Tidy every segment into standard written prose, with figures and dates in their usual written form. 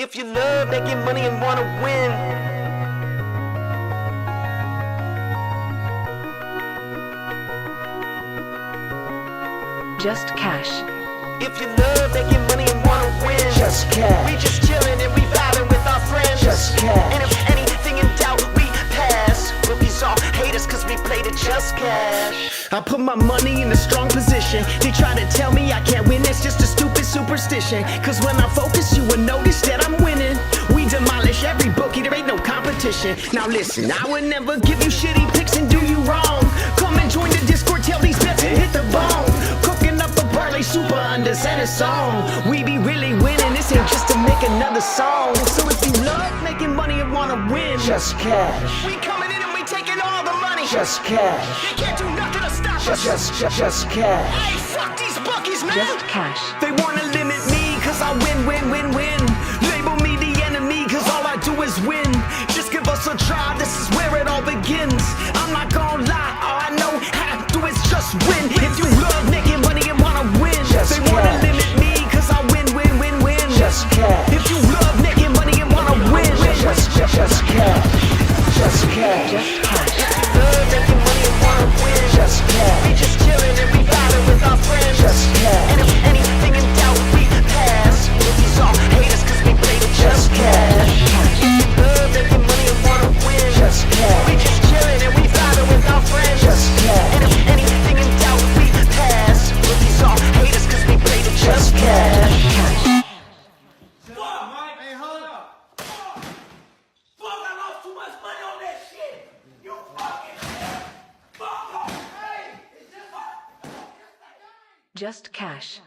If you love making money and wanna win, Just cash. if you love making money and wanna win, Just cash. we just chillin' and we vibing with our friends. Just cash. And if anything in doubt, we pass. Rookies all hate us cause we played it just cash. I put my money in a strong position. They try to tell me I can't win, it's just a stupid superstition. Cause when I focus, you will notice that I'm winning. We demolish every bookie, there ain't no competition. Now listen, I would never give you shitty picks and do you wrong. Come and join the Discord, tell these bets and hit the bone. Cooking up a parlay super unders and a song. We be really winning, this ain't just to make another song. So if you love making money and wanna win, Just cash. we coming in and we taking all the money. Just cash. They can't do nothing to stop us. Just cash. Hey, fuck these bookies, man. Just cash. They wanna limit me cause I win. Label me the enemy cause all I do is win. Just give us a try, this is where it all begins. I'm not gonna lie, all I know how to do is just win. If you love making money and wanna win, Just they wanna cash. limit me cause I win. Just cash. If you love making money and wanna win, Just cash. Just cash. Just cash. love making money and wanna win. Just cash. We just chillin' and we vibing with our friends. Just cash. And if anything in doubt, we pass. Rookies all hate us cause we played it just cash. Love making money and wanna win. Just cash. We just chillin' and we vibing with our friends. Just cash. And if anything in doubt, we pass. Rookies all hate us cause we played it just cash. Hey, hold up. Fuck, I lost too much money on that shit. You fucking fuck off. Hey, it's Just cash.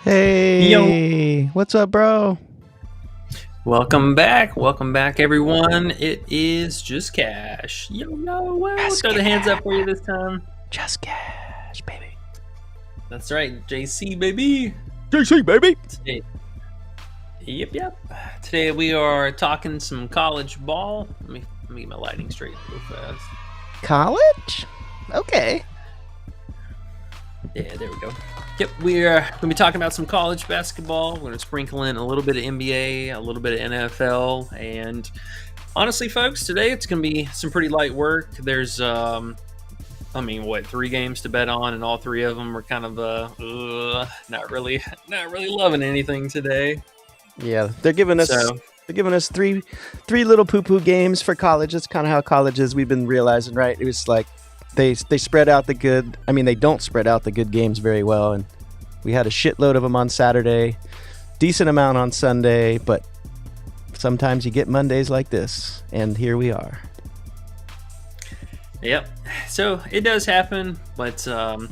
Hey, what's up, bro? Welcome back, everyone. It is Just Cash. We'll throw the hands up for you this time. Just cash, baby. That's right, JC baby. JC, baby. Today, yep. Today we are talking some college ball. Let me get my lighting straight real fast. College? Okay. Yeah, there we go. Yep, we're going to be talking about some college basketball. We're going to sprinkle in a little bit of NBA, a little bit of NFL, and honestly, folks, today it's going to be some pretty light work. There's, 3 games to bet on, and all 3 of them are kind of not really loving anything today. Yeah, they're giving us three little poo-poo games for college. That's kind of how college is. We've been realizing, right? It was like they spread out the good. I mean, they don't spread out the good games very well, and we had a shitload of them on Saturday, decent amount on Sunday, but sometimes you get Mondays like this, and here we are. Yep. So it does happen, but I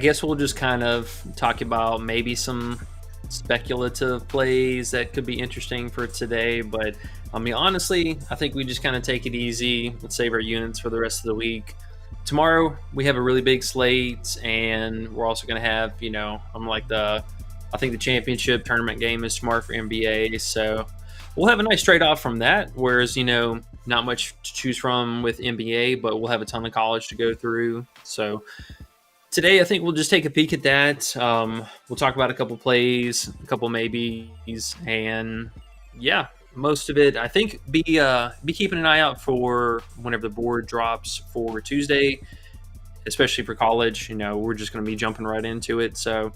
guess we'll just kind of talk about maybe some speculative plays that could be interesting for today. But honestly, I think we just kind of take it easy. Let's save our units for the rest of the week. Tomorrow we have a really big slate, and we're also going to have, I think the championship tournament game is tomorrow for NBA. So we'll have a nice trade-off from that, whereas, not much to choose from with NBA, but we'll have a ton of college to go through. So today, I think we'll just take a peek at that. We'll talk about a couple plays, a couple maybes, and yeah, most of it. I think be keeping an eye out for whenever the board drops for Tuesday, especially for college. We're just going to be jumping right into it. So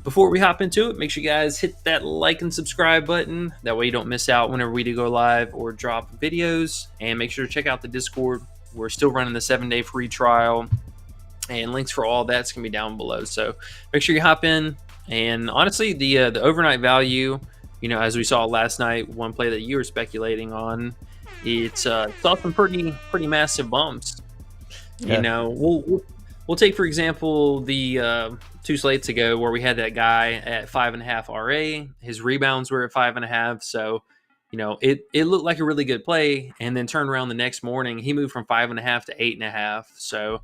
before we hop into it, make sure you guys hit that like and subscribe button. That way you don't miss out whenever we do go live or drop videos. And make sure to check out the Discord. We're still running the 7-day free trial, and links for all that's going to be down below. So make sure you hop in. And honestly, the overnight value, as we saw last night, one play that you were speculating on, it's saw some pretty massive bumps. Yeah. We'll take, for example, the 2 slates ago where we had that guy at 5.5 RA. His rebounds were at 5.5. So, it looked like a really good play, and then turned around the next morning. He moved from 5.5 to 8.5. So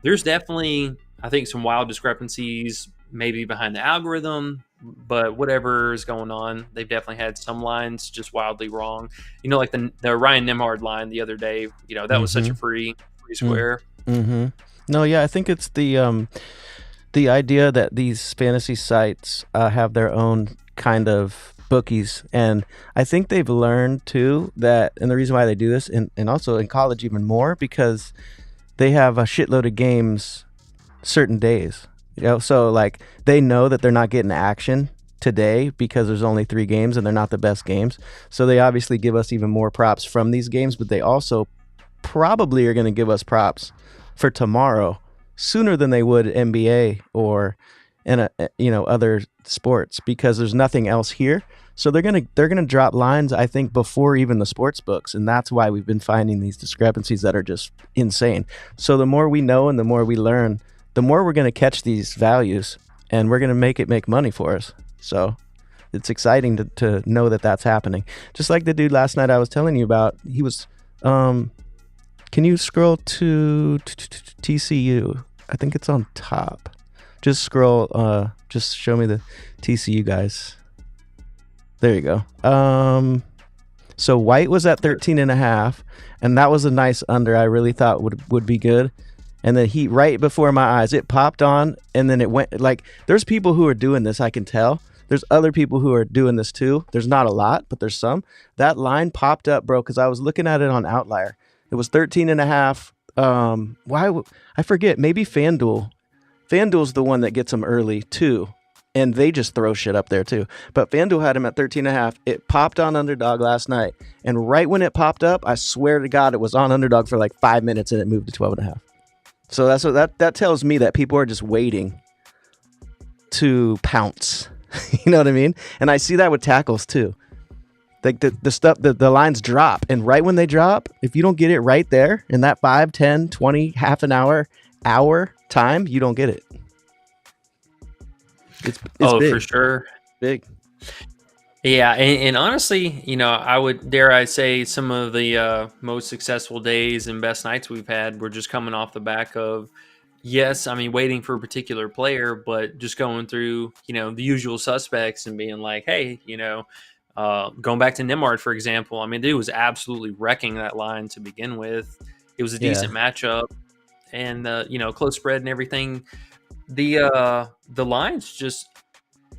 there's definitely, I think, some wild discrepancies maybe behind the algorithm, but whatever is going on, they've definitely had some lines just wildly wrong. Like the Ryan Nimhard line the other day, that was such a free square. Mm-hmm. No, yeah, I think it's the the idea that these fantasy sites have their own kind of bookies, and I think they've learned too that, and the reason why they do this, and also in college even more, because they have a shitload of games certain days. So like they know that they're not getting action today because there's only 3 games and they're not the best games. So they obviously give us even more props from these games, but they also probably are going to give us props for tomorrow sooner than they would NBA or other sports, because there's nothing else here. So they're gonna drop lines, I think, before even the sports books, and that's why we've been finding these discrepancies that are just insane. So the more we know and the more we learn, the more we're gonna catch these values, and we're gonna make money for us. So it's exciting to know that that's happening. Just like the dude last night I was telling you about. He was, can you scroll to TCU? I think it's on top. Just scroll. Just show me the TCU guys. There you go. So White was at 13.5, and that was a nice under. I really thought would be good. And then he, right before my eyes, it popped on, and then it went. Like, there's people who are doing this, I can tell. There's other people who are doing this too. There's not a lot, but there's some. That line popped up, bro, because I was looking at it on Outlier. It was 13.5. I forget. Maybe FanDuel. FanDuel's the one that gets them early too, and they just throw shit up there too. But FanDuel had him at 13.5. It popped on Underdog last night, and right when it popped up, I swear to God, it was on Underdog for like 5 minutes, and it moved to 12.5. So that's what that tells me, that people are just waiting to pounce. You know what I mean? And I see that with tackles too. Like the stuff, the lines drop, and right when they drop, if you don't get it right there in that 5, 10, 20, half an hour time, you don't get it. It's big. For sure. Big. Yeah, and honestly, I would dare I say some of the most successful days and best nights we've had were just coming off the back of, yes, I mean, waiting for a particular player, but just going through, the usual suspects and being like, hey, going back to Nimard, for example, I mean, dude was absolutely wrecking that line to begin with. It was a decent matchup, and close spread and everything. The lines just,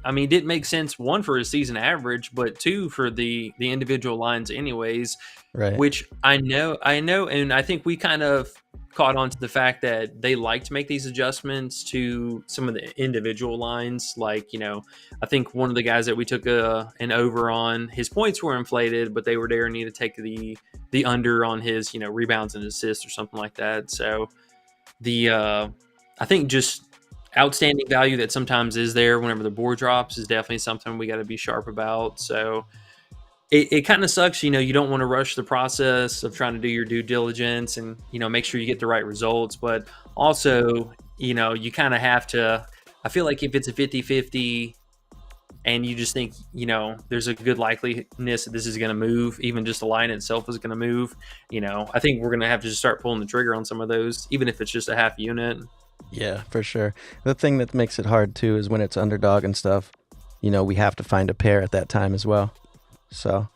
I mean, didn't make sense, one, for a season average, but two, for the individual lines anyways, right? Which I know, and I think we kind of caught on to the fact that they like to make these adjustments to some of the individual lines. Like, I think one of the guys that we took an over on, his points were inflated, but they were daring to take the under on his, rebounds and assists or something like that. So I think just outstanding value that sometimes is there whenever the board drops is definitely something we got to be sharp about. So it kind of sucks, you don't want to rush the process of trying to do your due diligence and, make sure you get the right results. But also, you kind of have to, I feel like if it's a 50-50 and you just think, there's a good likeliness that this is going to move, even just the line itself is going to move, I think we're going to have to just start pulling the trigger on some of those, even if it's just a half unit. Yeah, for sure. The thing that makes it hard too is when it's Underdog and stuff, we have to find a pair at that time as well. So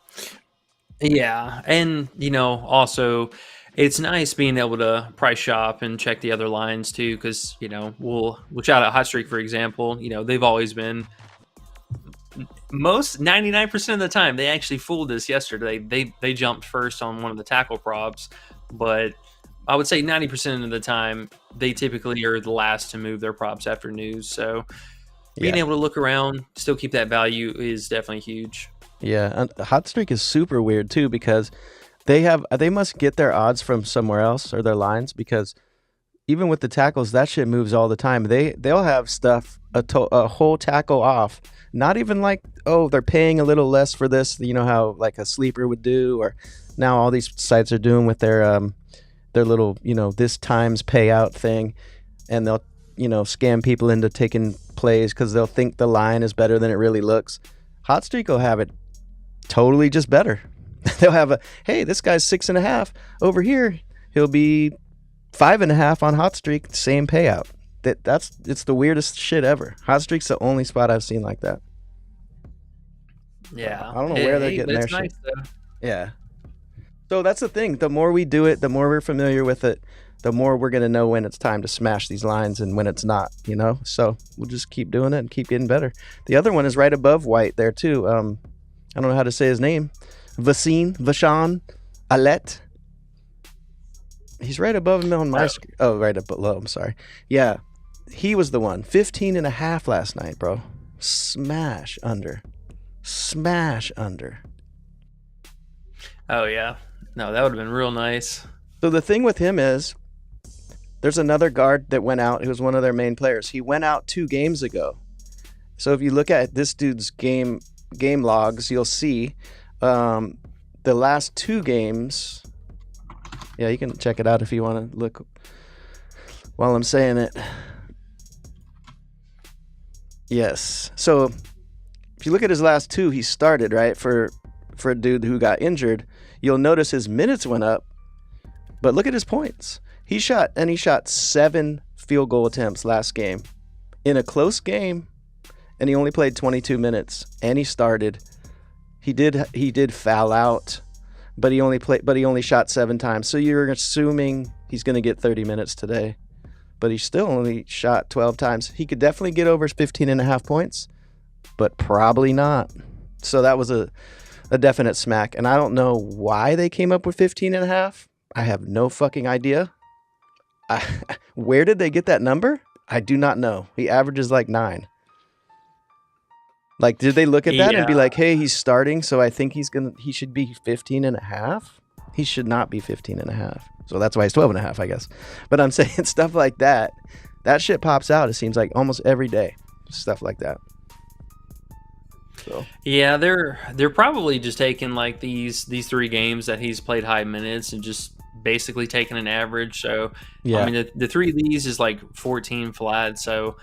yeah, and also it's nice being able to price shop and check the other lines too, because we'll shout out Hot Streak, for example. They've always been, most 99% of the time, they actually fooled us yesterday. They jumped first on one of the tackle props, but I would say 90% of the time they typically are the last to move their props after news. So being able to look around, still keep that value is definitely huge. Yeah, and Hot Streak is super weird too, because they must get their odds from somewhere else, or their lines, because even with the tackles, that shit moves all the time. They'll have stuff a whole tackle off. Not even like, oh, they're paying a little less for this, how like a sleeper would do, or now all these sites are doing with their little, this times payout thing, and they'll, scam people into taking plays because they'll think the line is better than it really looks. Hot Streak will have it totally just better. They'll have hey, this guy's 6.5 over here. He'll be 5.5 on Hot Streak, same payout. It's the weirdest shit ever. Hot Streak's the only spot I've seen like that. Yeah, I don't know where they're getting their nice, shit. Though. Yeah. So that's the thing. The more we do it, the more we're familiar with it, the more we're going to know when it's time to smash these lines and when it's not, So we'll just keep doing it and keep getting better. The other one is right above White there, too. I don't know how to say his name. Vashan Alet. He's right above him on my screen. Oh, right up below. I'm sorry. Yeah, he was the one. 15.5 last night, bro. Smash under. Oh, yeah. No, that would have been real nice. So the thing with him is there's another guard that went out. He was one of their main players. He went out 2 games ago. So if you look at this dude's game logs, you'll see the last 2 games. Yeah, you can check it out if you want to look while I'm saying it. Yes. So if you look at his last 2, he started, right, for a dude who got injured. You'll notice his minutes went up, but look at his points. He shot 7 field goal attempts last game in a close game, and he only played 22 minutes, and he started. He did foul out, but he only shot 7 times. So you're assuming he's going to get 30 minutes today, but he still only shot 12 times. He could definitely get over 15.5 points, but probably not. So that was a definite smack, and I don't know why they came up with 15.5. I have no fucking idea. Where did they get that number? I do not know. He averages like 9. Like, did they look at that and be like, hey, he's starting, so I think he should be 15.5? He should not be 15.5. So that's why he's 12.5, I guess. But I'm saying stuff like that. That shit pops out, it seems like, almost every day. Stuff like that. So. Yeah, they're probably just taking like these 3 games that he's played high minutes and just basically taking an average. So yeah, I mean the 3 of these is like 14 flat. So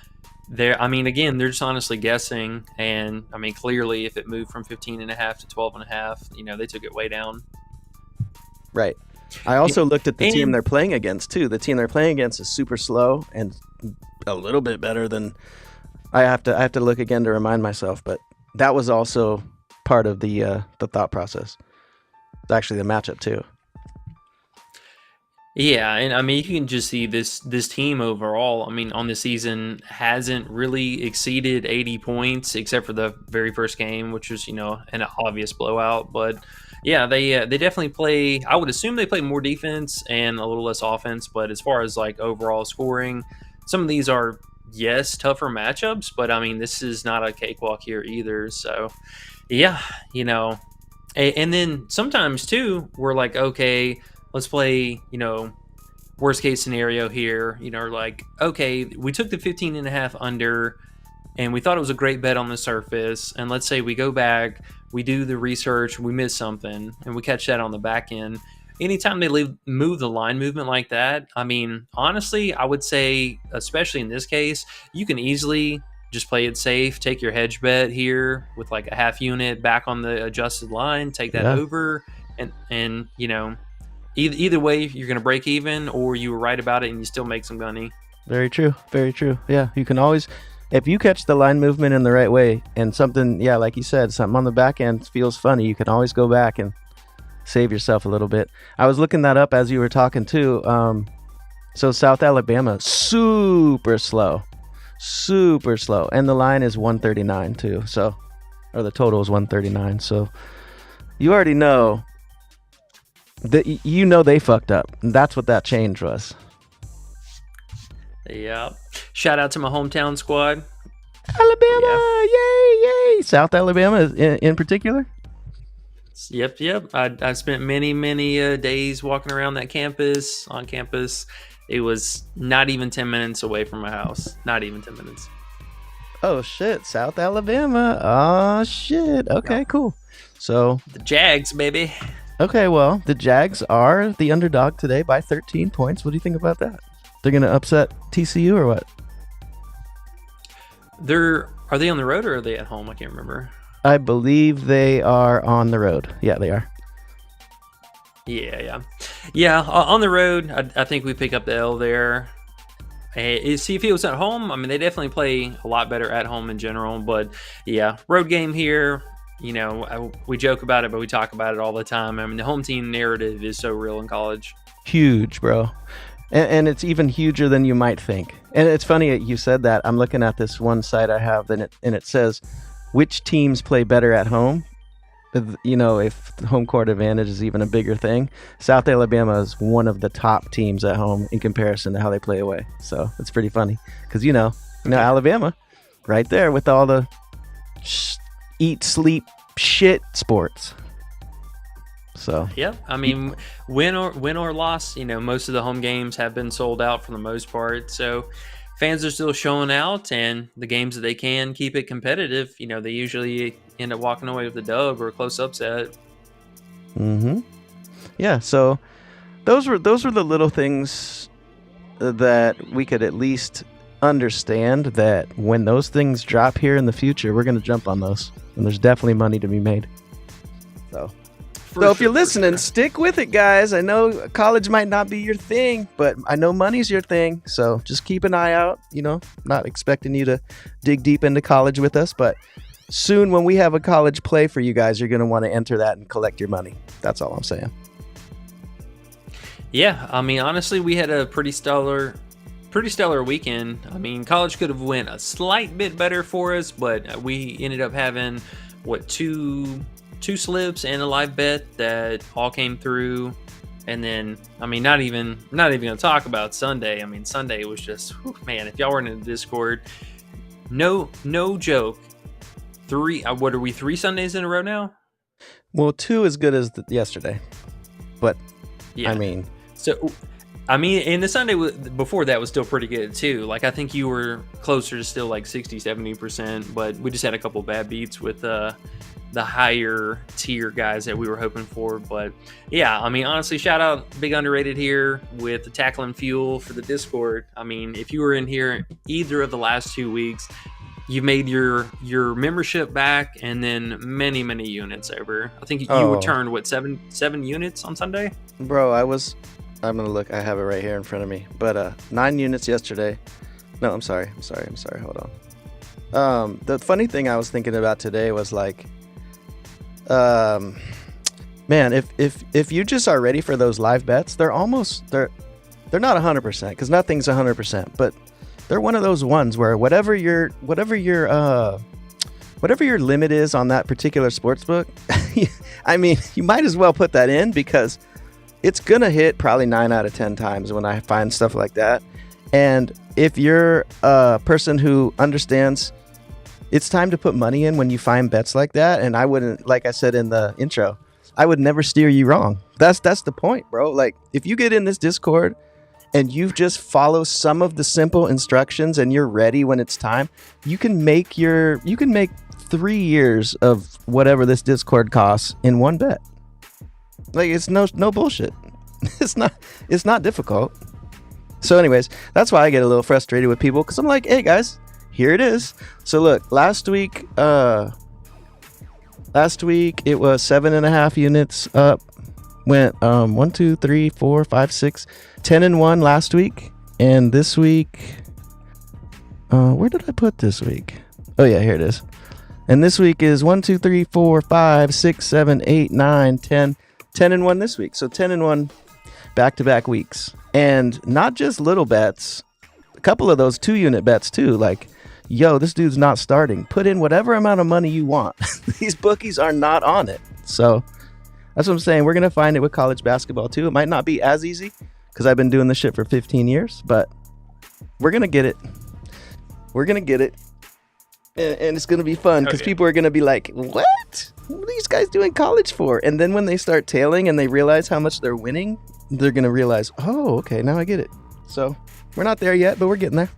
they're just honestly guessing. And I mean, clearly if it moved from 15.5 to 12.5, they took it way down. Right. I also looked at the team they're playing against too. The team they're playing against is super slow and a little bit better than. I have to look again to remind myself, but that was also part of the thought process. It's actually the matchup too. Yeah, and I mean you can just see this team overall. I mean, on the season hasn't really exceeded 80 points except for the very first game, which was an obvious blowout. But yeah, they definitely play. I would assume they play more defense and a little less offense. But as far as like overall scoring, some of these are. Yes, tougher matchups, but I mean, this is not a cakewalk here either. So, yeah, and then sometimes too, we're like, okay, let's play, worst case scenario here, like, okay, we took the 15.5 under and we thought it was a great bet on the surface. And let's say we go back, we do the research, we miss something and we catch that on the back end. Anytime they move the line movement like that, I mean, honestly, I would say, especially in this case, you can easily just play it safe, take your hedge bet here with like a half unit back on the adjusted line, take that over, and either way, you're going to break even, or you were right about it and you still make some money. Very true. Very true. Yeah, you can always, if you catch the line movement in the right way and something, like you said, something on the back end feels funny, you can always go back and save yourself a little bit. I was looking that up as you were talking too. So South Alabama, super slow, and the line is 139 too. So, or the total is 139. So you already know that they fucked up. And that's what that change was. Yeah. Shout out to my hometown squad, Alabama. Yay! South Alabama in particular. Yep. I spent many days walking around that campus, on campus. It was not even 10 minutes away from my house. Not even 10 minutes. Oh, shit. South Alabama. Oh, shit. Okay, cool. So the Jags, baby. Okay, well, the Jags are the underdog today by 13 points. What do you think about that? They're going to upset TCU or what? Are they on the road or are they at home? I can't remember. I believe they are on the road. Yeah, they are. Yeah. On the road, I think we pick up the L there. See, if it was at home, I mean, they definitely play a lot better at home in general. But yeah, road game here. we joke about it, but we talk about it all the time. I mean, the home team narrative is so real in college. Huge, bro. And it's even huger than you might think. And it's funny you said that. I'm looking at this one site I have, and it says which teams play better at home. If the home court advantage is even a bigger thing, South Alabama is one of the top teams at home in comparison to how they play away. So it's pretty funny because Alabama, right there with all the eat, sleep, shit sports. So yeah, I mean, win or loss, most of the home games have been sold out for the most part. So fans are still showing out, and the games that they can keep it competitive, they usually end up walking away with a dub or a close upset. Mm-hmm. Yeah. So those were the little things that we could at least understand, that when those things drop here in the future, we're going to jump on those, and there's definitely money to be made. So if you're listening, stick with it, guys. I know college might not be your thing, but I know money's your thing. So just keep an eye out, not expecting you to dig deep into college with us, but soon when we have a college play for you guys, you're going to want to enter that and collect your money. That's all I'm saying. Yeah, I mean, honestly, we had a pretty stellar weekend. I mean, college could have went a slight bit better for us, but we ended up having two slips and a live bet that all came through. And then, I mean, not even gonna talk about Sunday. I mean, Sunday was just, man, if y'all weren't in the Discord, no joke. What are we, 3 Sundays in a row now? Well, 2 as good as yesterday, but yeah, and the Sunday before that was still pretty good too. Like, I think you were closer to still like 60-70%, but we just had a couple bad beats with the higher tier guys that we were hoping for. But yeah, I mean, honestly, shout out Big Underrated here with the Tackling Fuel for the Discord. I mean, if you were in here either of the last 2 weeks, you've made your membership back, and then many units over. I think you returned what, seven units on Sunday, bro. I'm gonna look. I have it right here in front of me. But 9 units yesterday. No, I'm sorry. Hold on. The funny thing I was thinking about today was like, man, if you just are ready for those live bets, they're not 100% because nothing's 100%, but they're one of those ones where whatever your limit is on that particular sports book, I mean, you might as well put that in because it's gonna hit probably 9 out of 10 times when I find stuff like that. And if you're a person who understands it's time to put money in when you find bets like that, and I wouldn't, like I said in the intro, I would never steer you wrong. That's the point, bro. Like, if you get in this Discord and you just follow some of the simple instructions and you're ready when it's time, you can make 3 years of whatever this Discord costs in one bet. Like, it's no bullshit. It's not difficult. So anyways, that's why I get a little frustrated with people, because I'm like, hey guys, here it is. So look, last week it was 7.5 units up. Went 1, 2, 3, 4, 5, 6, 10-1 last week. And this week, where did I put this week? Oh yeah, here it is. And this week is 1, 2, 3, 4, 5, 6, 7, 8, 9, 10. 10-1 this week. So 10-1 back-to-back weeks. And not just little bets, a couple of those 2-unit bets too. Like, yo, this dude's not starting. Put in whatever amount of money you want. These bookies are not on it. So that's what I'm saying. We're going to find it with college basketball too. It might not be as easy because I've been doing this shit for 15 years, but we're going to get it. We're going to get it. And it's going to be fun because people are going to be like, what? What are these guys doing college for? And then when they start tailing and they realize how much they're winning, they're going to realize, oh, okay, now I get it. So we're not there yet, but we're getting there.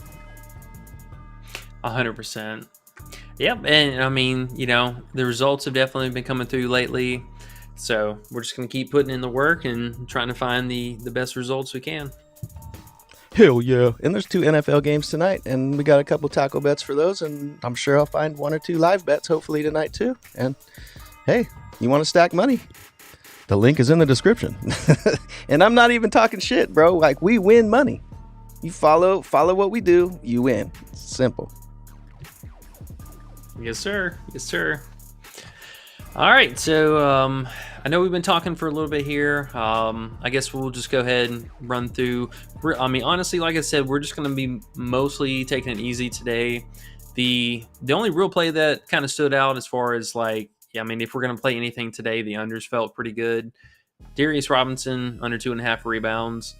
100%. Yep. And I mean, the results have definitely been coming through lately. So we're just going to keep putting in the work and trying to find the best results we can. Hell yeah. And there's 2 NFL games tonight, and we got a couple tackle bets for those, and I'm sure I'll find 1 or 2 live bets hopefully tonight too. And hey, you want to stack money? The link is in the description. And I'm not even talking shit, bro. Like, we win money. You follow what we do, you win. It's simple. Yes, sir. Yes, sir. All right, so I know we've been talking for a little bit here. I guess we'll just go ahead and run through. I mean, honestly, like I said, we're just going to be mostly taking it easy today. The only real play that kind of stood out as far as like, yeah, I mean, if we're going to play anything today, the unders felt pretty good. Darius Robinson under 2.5 rebounds.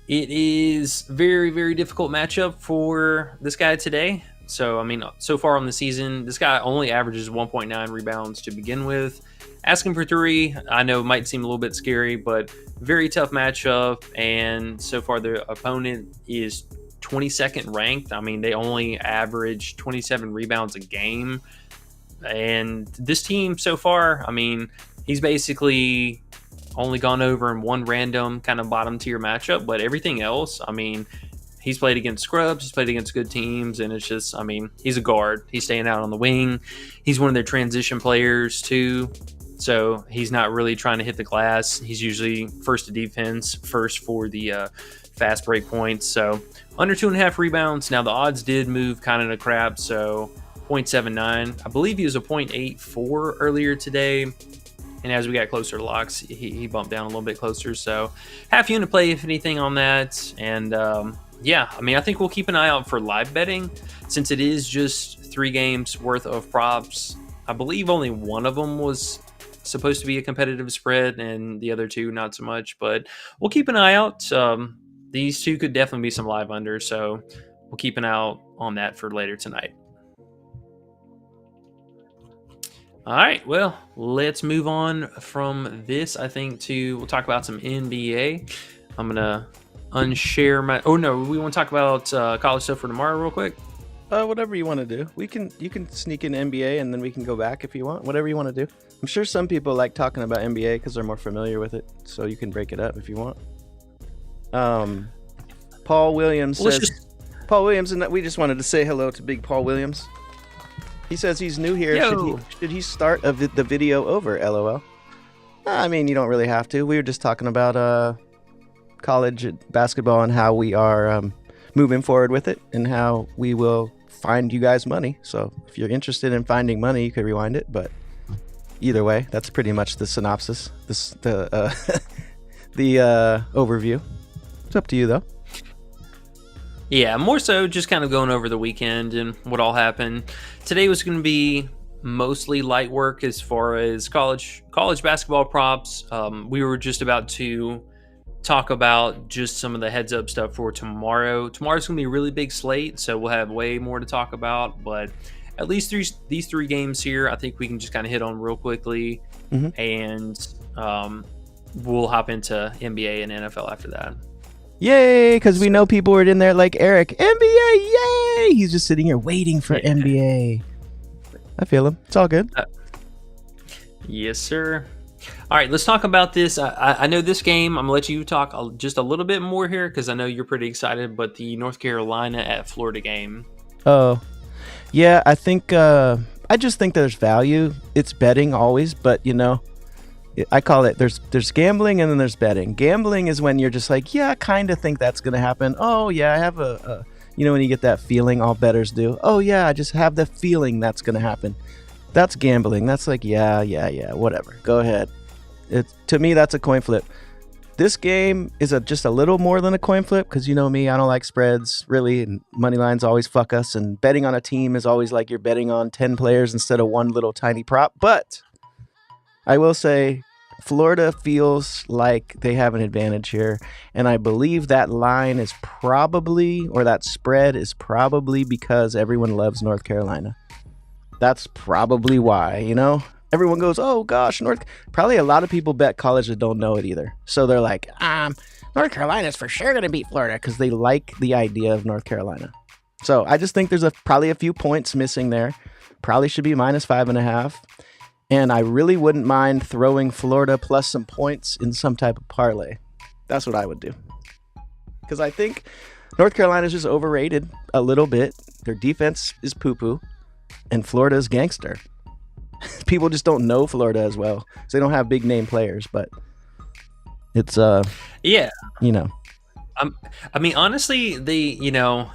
It is very, very difficult matchup for this guy today. So, I mean, so far on the season, this guy only averages 1.9 rebounds to begin with. Asking for 3, I know might seem a little bit scary, but very tough matchup. And so far, the opponent is 22nd ranked. I mean, they only average 27 rebounds a game. And this team so far, I mean, he's basically only gone over in one random kind of bottom tier matchup, but everything else, I mean, he's played against scrubs, he's played against good teams, and it's just, I mean, he's a guard. He's staying out on the wing. He's one of their transition players too, so he's not really trying to hit the glass. He's usually first to defense, first for the fast break points. So under 2.5 rebounds. Now the odds did move kind of to crap, so 0.79. I believe he was a 0.84 earlier today. And as we got closer to locks, he bumped down a little bit closer. So half unit play, if anything, on that. And yeah, I mean, I think we'll keep an eye out for live betting since it is just 3 games worth of props. I believe only one of them was supposed to be a competitive spread and the other 2 not so much. But we'll keep an eye out. These 2 could definitely be some live unders. So we'll keep an eye out on that for later tonight. All right, well, let's move on from this, I think, we'll talk about some NBA. I'm going to unshare my... Oh, no, we want to talk about college stuff for tomorrow real quick? Whatever you want to do. You can sneak in NBA and then we can go back if you want. Whatever you want to do. I'm sure some people like talking about NBA because they're more familiar with it, so you can break it up if you want. Paul Williams says... Paul Williams, and we just wanted to say hello to Big Paul Williams. He says he's new here. Should he start the video over? LOL. I mean, you don't really have to. We were just talking about college basketball and how we are moving forward with it and how we will find you guys money. So if you're interested in finding money, you could rewind it. But either way, that's pretty much the synopsis. The overview. It's up to you though. Yeah, more so just kind of going over the weekend and what all happened. Today was going to be mostly light work as far as college basketball props. We were just about to talk about just some of the heads up stuff for tomorrow. Tomorrow's going to be a really big slate, so we'll have way more to talk about. But at least these 3 games here, I think we can just kind of hit on real quickly. Mm-hmm. And we'll hop into NBA and NFL after that. Yay, because we know people were in there like Eric. NBA, yay! He's just sitting here waiting for NBA. I feel him. It's all good. Yes, sir. All right, let's talk about this. I know this game, I'm going to let you talk just a little bit more here because I know you're pretty excited, but the North Carolina at Florida game. Oh, yeah, I think, I just think there's value. It's betting always, but, you know, I call it, there's gambling and then there's betting. Gambling is when you're just like, yeah, I kind of think that's going to happen. Oh, yeah, I have you know, when you get that feeling, all bettors do. Oh, yeah, I just have the feeling that's going to happen. That's gambling. That's like, yeah, whatever. Go ahead. To me, that's a coin flip. This game is just a little more than a coin flip because you know me, I don't like spreads, really, and money lines always fuck us, and betting on a team is always like you're betting on 10 players instead of one little tiny prop. But I will say, Florida feels like they have an advantage here, and I believe that line is probably, or that spread is probably because everyone loves North Carolina. That's probably why, you know? Everyone goes, oh gosh, probably a lot of people bet college that don't know it either. So they're like, North Carolina's for sure going to beat Florida because they like the idea of North Carolina. So I just think there's probably a few points missing there. Probably should be -5.5. And I really wouldn't mind throwing Florida plus some points in some type of parlay. That's what I would do. Because I think North Carolina's just overrated a little bit. Their defense is poo-poo. And Florida's gangster. People just don't know Florida as well. So they don't have big name players. But it's, yeah, you know. I mean, honestly,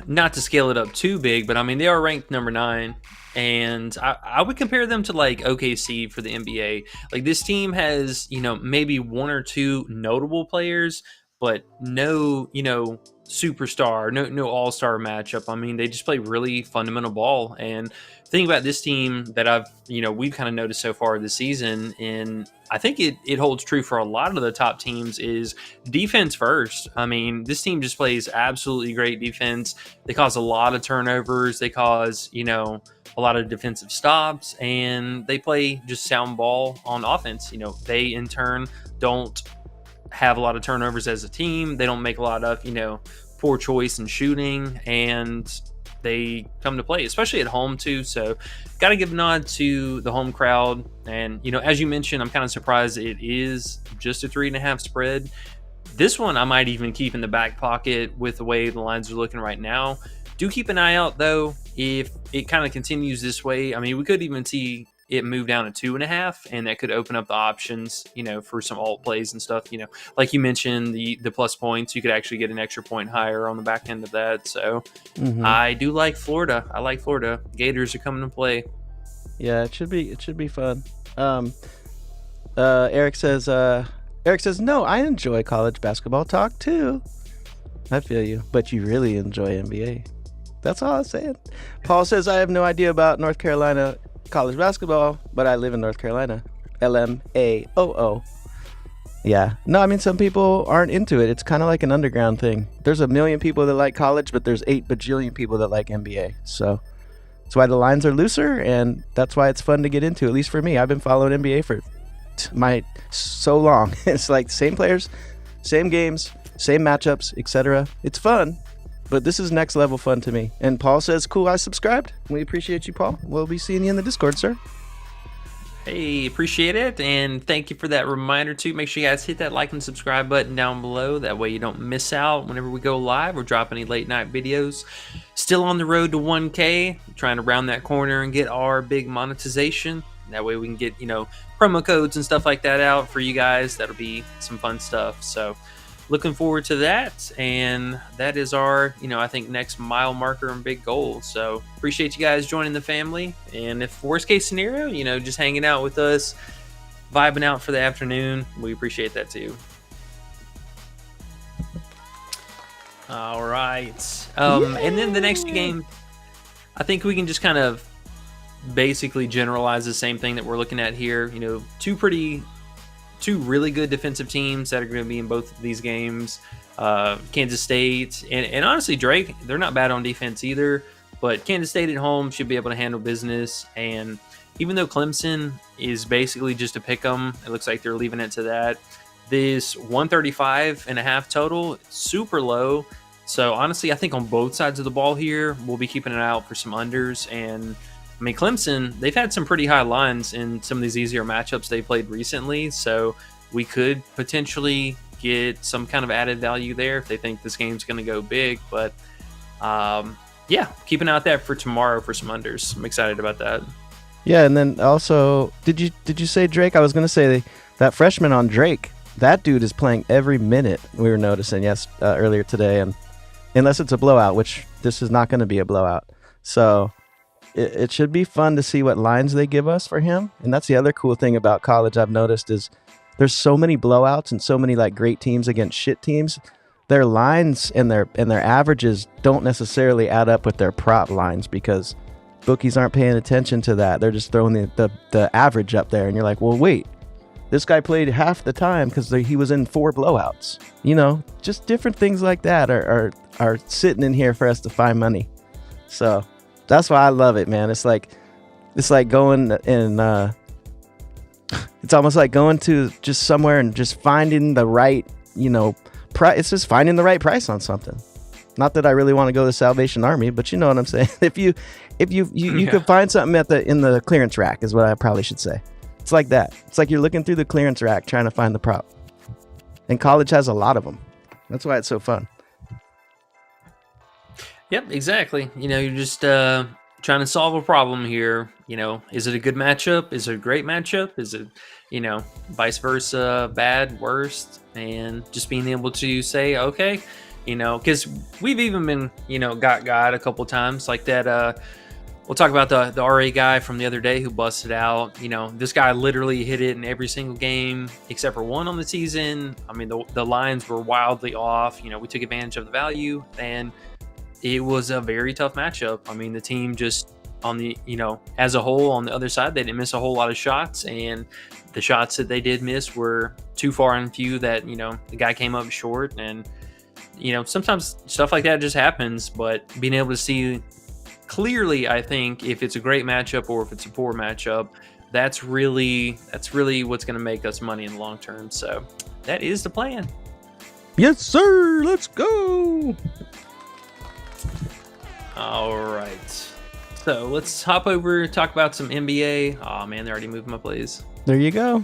not to scale it up too big, but I mean, they are ranked number 9, and I would compare them to like OKC for the NBA. Like this team has, maybe one or two notable players, but no, superstar, no all-star matchup. I mean, they just play really fundamental ball. And the thing about this team that we've kind of noticed so far this season, and I think it holds true for a lot of the top teams, is defense first. I mean, this team just plays absolutely great defense. They cause a lot of turnovers. They cause, a lot of defensive stops, and they play just sound ball on offense. They in turn don't have a lot of turnovers as a team. They don't make a lot of, poor choice in shooting, and they come to play, especially at home too. So got to give a nod to the home crowd. And, as you mentioned, I'm kind of surprised it is just a 3.5 spread. This one I might even keep in the back pocket with the way the lines are looking right now. Do keep an eye out though. If it kind of continues this way, I mean, we could even see it move down to 2.5, and that could open up the options, for some alt plays and stuff. Like you mentioned, the plus points, you could actually get an extra point higher on the back end of that. So I do like Florida. I like Florida. Gators are coming to play. Yeah, it should be fun. Eric says no, I enjoy college basketball talk too. I feel you, but you really enjoy NBA. That's all I'm saying. Paul says, I have no idea about North Carolina college basketball, but I live in North Carolina. LMAOO. Yeah. No, I mean, some people aren't into it. It's kind of like an underground thing. There's a million people that like college, but there's 8 bajillion people that like NBA. So that's why the lines are looser, and that's why it's fun to get into, at least for me. I've been following NBA for so long. It's like same players, same games, same matchups, etc. It's fun. But this is next level fun to me. And Paul says, cool, I subscribed. We appreciate you, Paul. We'll be seeing you in the Discord, sir. Hey, appreciate it. And thank you for that reminder, too. Make sure you guys hit that like and subscribe button down below. That way you don't miss out whenever we go live or drop any late night videos. Still on the road to 1K. Trying to round that corner and get our big monetization. That way we can get, promo codes and stuff like that out for you guys. That'll be some fun stuff. So looking forward to that, and that is our, I think, next mile marker and big goal. So appreciate you guys joining the family, and if worst case scenario, just hanging out with us, vibing out for the afternoon, we appreciate that too. All right, and then the next game, I think we can just kind of basically generalize the same thing that we're looking at here. Two really good defensive teams that are going to be in both of these games. Kansas State and honestly Drake, they're not bad on defense either, but Kansas State at home should be able to handle business. And even though Clemson is basically just a pick 'em, it looks like they're leaving it to that. This 135.5 total, super low. So honestly, I think on both sides of the ball here, we'll be keeping an eye out for some unders. And I mean, Clemson, they've had some pretty high lines in some of these easier matchups they played recently, so we could potentially get some kind of added value there if they think this game's going to go big. But yeah, keep an eye out there for tomorrow for some unders. I'm excited about that. Yeah, and then also, did you say Drake? I was going to say that freshman on Drake, that dude is playing every minute. We were noticing, earlier today, and unless it's a blowout, which this is not going to be a blowout. So it should be fun to see what lines they give us for him. And that's the other cool thing about college I've noticed is there's so many blowouts and so many like great teams against shit teams. Their lines and their averages don't necessarily add up with their prop lines because bookies aren't paying attention to that. They're just throwing the average up there, and you're like, well, wait, this guy played half the time because he was in 4 blowouts. Just different things like that are sitting in here for us to find money. So that's why I love it, man. It's like going and it's almost like going to just somewhere and just finding the right, price. It's just finding the right price on something. Not that I really want to go to the Salvation Army, but you know what I'm saying. If you could find something in the clearance rack is what I probably should say. It's like that. It's like you're looking through the clearance rack trying to find the prop. And college has a lot of them. That's why it's so fun. Yep, exactly. You're just trying to solve a problem here. Is it a good matchup? Is it a great matchup? Is it, vice versa, bad, worst? And just being able to say, okay, because we've even been, got a couple times like that. We'll talk about the RA guy from the other day who busted out. This guy literally hit it in every single game except for one on the season. I mean, the lines were wildly off. We took advantage of the value, and it was a very tough matchup. I mean, the team just on the, as a whole on the other side, they didn't miss a whole lot of shots, and the shots that they did miss were too far and few that, the guy came up short. And, sometimes stuff like that just happens, but being able to see clearly, I think, if it's a great matchup or if it's a poor matchup, that's really what's going to make us money in the long term. So that is the plan. Yes, sir. Let's go. All right. So let's hop over, talk about some NBA. Oh man, they're already moving my plays. There you go.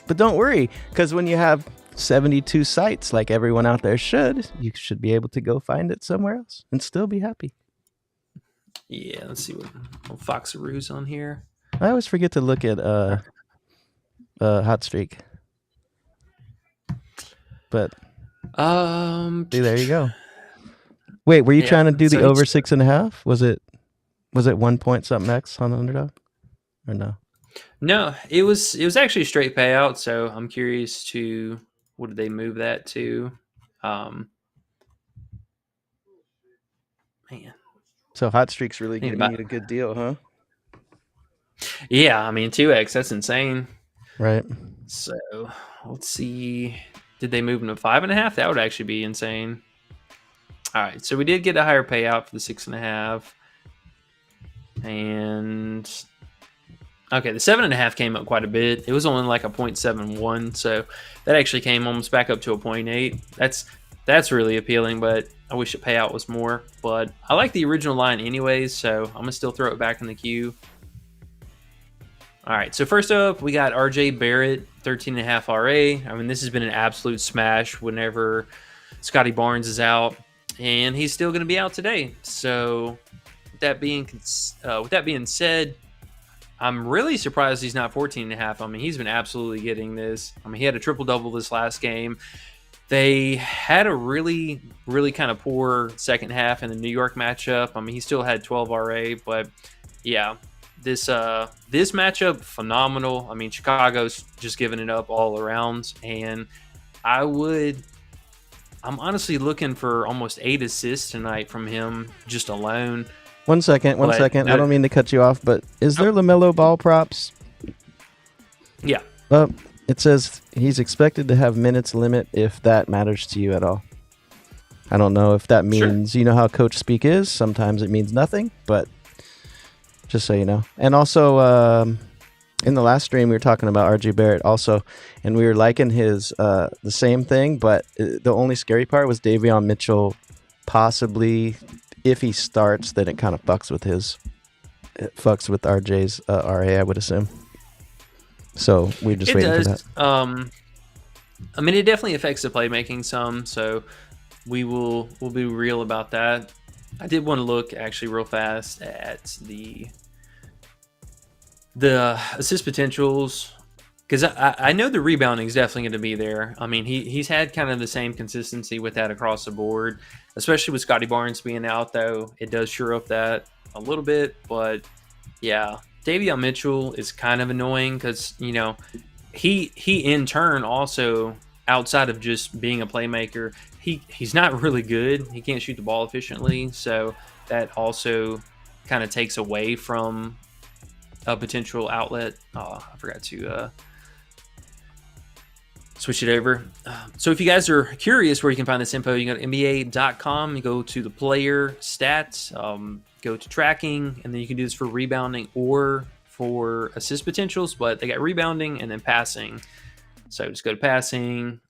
But don't worry, because when you have 72 sites like everyone out there should, you should be able to go find it somewhere else and still be happy. Yeah, let's see what Foxaroo's on here. I always forget to look at Hot Streak. But see, there you go. Wait, were you trying to do the over 6.5? Was it 1 point something X on the Underdog, or no? No, it was actually a straight payout. So I'm curious to what did they move that to? Man. So Hot Streak's really giving you a good deal, huh? Yeah, I mean 2x. That's insane. Right. So let's see. Did they move them to 5.5? That would actually be insane. All right, so we did get a higher payout for the 6.5, and okay, the 7.5 came up quite a bit. It was only like a 0.71, so that actually came almost back up to a 0.8. That's really appealing, but I wish the payout was more. But I like the original line anyways, so I'm gonna still throw it back in the queue. All right, so first up, we got RJ Barrett, 13.5 RA. I mean, this has been an absolute smash whenever Scotty Barnes is out, and he's still going to be out today. So, with that being said, I'm really surprised he's not 14.5. I mean, he's been absolutely getting this. I mean, he had a triple-double this last game. They had a really, really kind of poor second half in the New York matchup. I mean, he still had 12 RA, but yeah. This matchup, phenomenal. I mean, Chicago's just giving it up all around, and I'm honestly looking for almost 8 assists tonight from him just alone. One second. I don't mean to cut you off, but is there LaMelo Ball props? Yeah. It says he's expected to have minutes limit if that matters to you at all. I don't know if that means, You know how coach speak is. Sometimes it means nothing, but just so you know. And also, in the last stream, we were talking about RJ Barrett also, and we were liking his the same thing, but the only scary part was Davion Mitchell. Possibly, if he starts, then it kind of fucks with RJ's RA, I would assume. So we're just waiting for that. I mean, it definitely affects the playmaking some, so we'll be real about that. I did want to look actually real fast at the assist potentials, because I know the rebounding is definitely going to be there. I mean, he's had kind of the same consistency with that across the board, especially with Scotty Barnes being out, though. It does shore up that a little bit, but yeah, Davion Mitchell is kind of annoying because, he in turn also, outside of just being a playmaker, he's not really good. He can't shoot the ball efficiently, so that also kind of takes away from a potential outlet. Oh, I forgot to switch it over. So if you guys are curious where you can find this info, you go to NBA.com, you go to the player stats, go to tracking, and then you can do this for rebounding or for assist potentials, but they got rebounding and then passing. So just go to passing,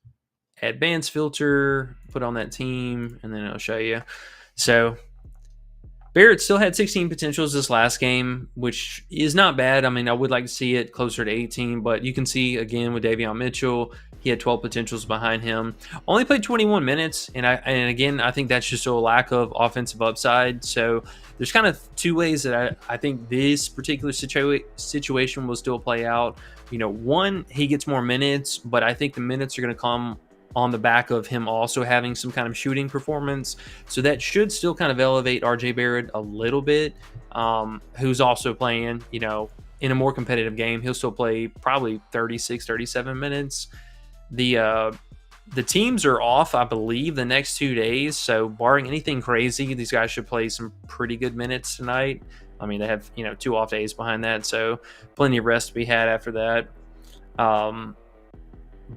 advanced filter, put on that team, and then it'll show you. So Barrett still had 16 potentials this last game, which is not bad. I mean, I would like to see it closer to 18, but you can see again with Davion Mitchell, he had 12 potentials behind him. Only played 21 minutes, and again, I think that's just a lack of offensive upside. So there's kind of two ways that I think this particular situation will still play out. One, he gets more minutes, but I think the minutes are going to come on the back of him also having some kind of shooting performance. So that should still kind of elevate RJ Barrett a little bit, who's also playing, in a more competitive game. He'll still play probably 36, 37 minutes. The teams are off, I believe, the next 2 days. So barring anything crazy, these guys should play some pretty good minutes tonight. I mean, they have, 2 off days behind that. So plenty of rest to be had after that.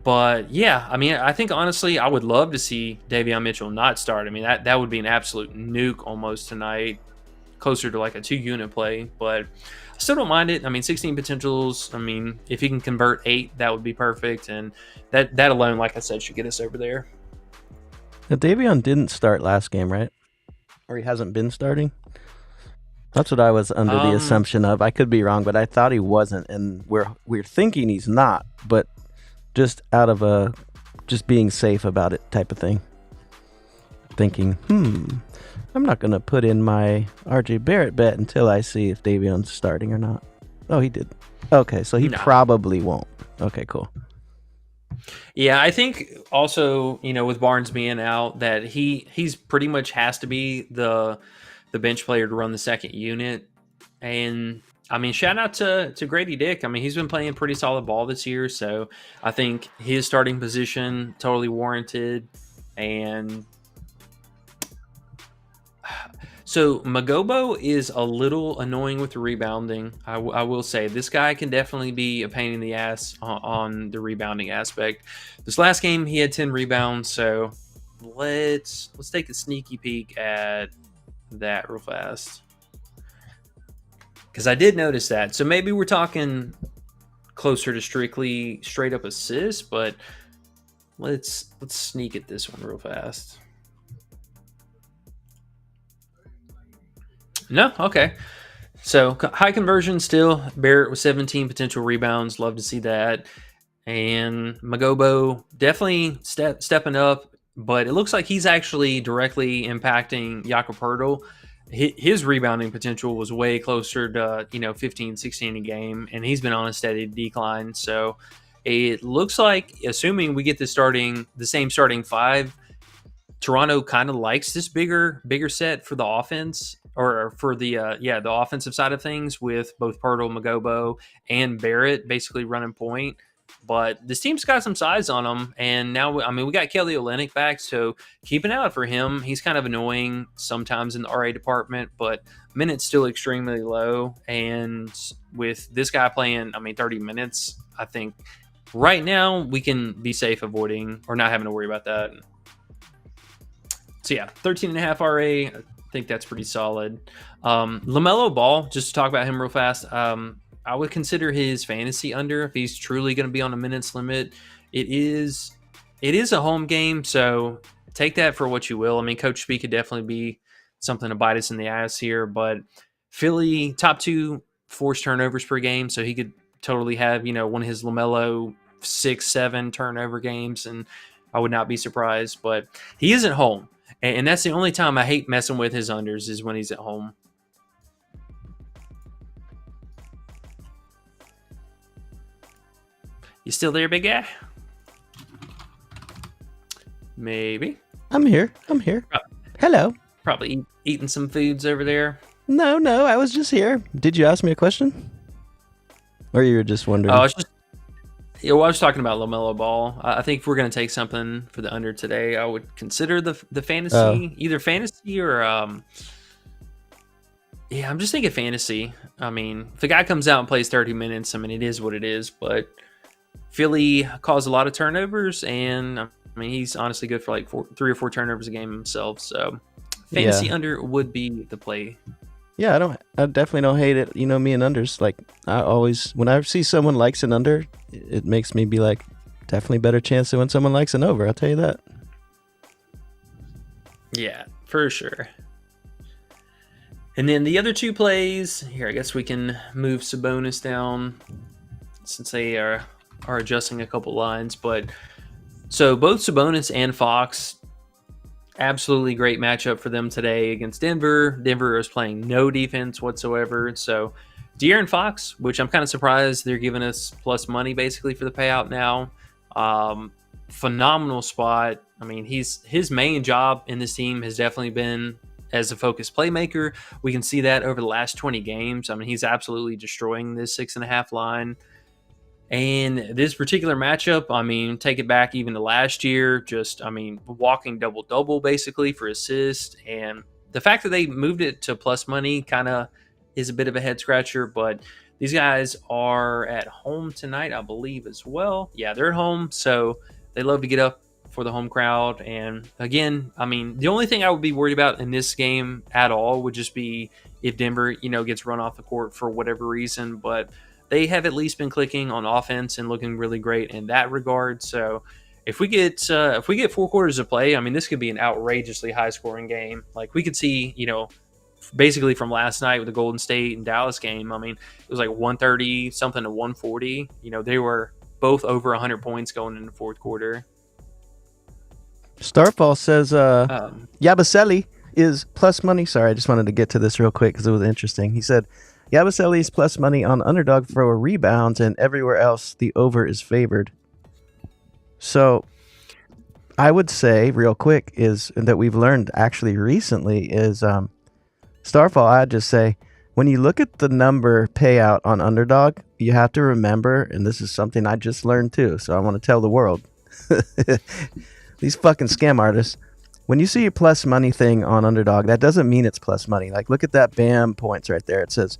But yeah, I mean, I think honestly, I would love to see Davion Mitchell not start. I mean, that would be an absolute nuke almost tonight, closer to like a 2-unit play. But I still don't mind it. I mean, 16 potentials. I mean, if he can convert 8, that would be perfect. And that alone, like I said, should get us over there. Now, Davion didn't start last game, right? Or he hasn't been starting? That's what I was under the assumption of. I could be wrong, but I thought he wasn't, and we're thinking he's not, but just out of just being safe about it type of thing. Thinking, I'm not going to put in my RJ Barrett bet until I see if Davion's starting or not. Oh, he did. Okay, so he probably won't. Okay, cool. Yeah, I think also, with Barnes being out, that he's pretty much has to be the bench player to run the second unit. And I mean, shout out to Grady Dick. I mean, he's been playing pretty solid ball this year, so I think his starting position totally warranted. And so Magobo is a little annoying with the rebounding. I will say this guy can definitely be a pain in the ass on the rebounding aspect. This last game he had 10 rebounds, so let's take a sneaky peek at that real fast, because I did notice that. So maybe we're talking closer to strictly straight up assists, but let's sneak at this one real fast. No? Okay. So high conversion still. Barrett with 17 potential rebounds. Love to see that. And Magobo definitely stepping up, but it looks like he's actually directly impacting Jakob Poeltl. His rebounding potential was way closer to 15, 16 a game, and he's been on a steady decline. So it looks like, assuming we get the same starting 5, Toronto kind of likes this bigger set for the offense, or for the offensive side of things, with both Poeltl, Magobo, and Barrett basically running point. But this team's got some size on them, and now, I mean, we got Kelly Olynyk back, so keep an eye out for him. He's kind of annoying sometimes in the RA department, but minutes still extremely low. And with this guy playing, 30 minutes, I think right now we can be safe avoiding or not having to worry about that. So yeah, 13.5 RA. I think that's pretty solid. LaMelo Ball, just to talk about him real fast. I would consider his fantasy under if he's truly going to be on a minutes limit. It is a home game, so take that for what you will. I mean, Coach Speed could definitely be something to bite us in the ass here, but Philly, top 2 forced turnovers per game, so he could totally have, one of his LaMelo 6-7 turnover games, and I would not be surprised. But he isn't home, and that's the only time I hate messing with his unders, is when he's at home. You still there, big guy? Maybe. I'm here. Hello. Probably eating some foods over there. No, I was just here. Did you ask me a question? Or you were just wondering? I was talking about LaMelo Ball. I think if we're going to take something for the under today, I would consider the fantasy, either fantasy or I'm just thinking fantasy. I mean, if a guy comes out and plays 30 minutes, it is what it is, but Philly caused a lot of turnovers, and he's honestly good for like 3 or 4 turnovers a game himself. So fantasy under would be the play. Yeah, I definitely don't hate it. Me and unders, like, I always, when I see someone likes an under, it makes me be like, definitely better chance than when someone likes an over. I'll tell you that. Yeah, for sure. And then the other 2 plays here, I guess we can move Sabonis down since they are adjusting a couple lines. But so both Sabonis and Fox, absolutely great matchup for them today against Denver. Denver is playing no defense whatsoever. So De'Aaron Fox, which I'm kind of surprised they're giving us plus money basically for the payout now. phenomenal spot. I mean, his main job in this team has definitely been as a focused playmaker. We can see that over the last 20 games. I mean, he's absolutely destroying this 6.5 line. And this particular matchup, I mean, take it back even to last year, just, I mean, walking double-double basically for assists. And the fact that they moved it to plus money kind of is a bit of a head-scratcher, but these guys are at home tonight, I believe, as well. Yeah, they're at home, so they love to get up for the home crowd. And again, I mean, the only thing I would be worried about in this game at all would just be if Denver, gets run off the court for whatever reason. But they have at least been clicking on offense and looking really great in that regard. So if we get 4 quarters of play, I mean, this could be an outrageously high scoring game. Like we could see, basically from last night with the Golden State and Dallas game. I mean, it was like 130 something to 140. They were both over 100 points going in the fourth quarter. Starfall says Yabusele is plus money. Sorry, I just wanted to get to this real quick because it was interesting. He said Yabusele is plus money on Underdog for rebounds, and everywhere else the over is favored. So I would say real quick is that we've learned actually recently is Starfall. I'd just say when you look at the number payout on Underdog, you have to remember, and this is something I just learned too, so I want to tell the world. These fucking scam artists, when you see a plus money thing on Underdog, that doesn't mean it's plus money. Like, look at that BAM points right there. It says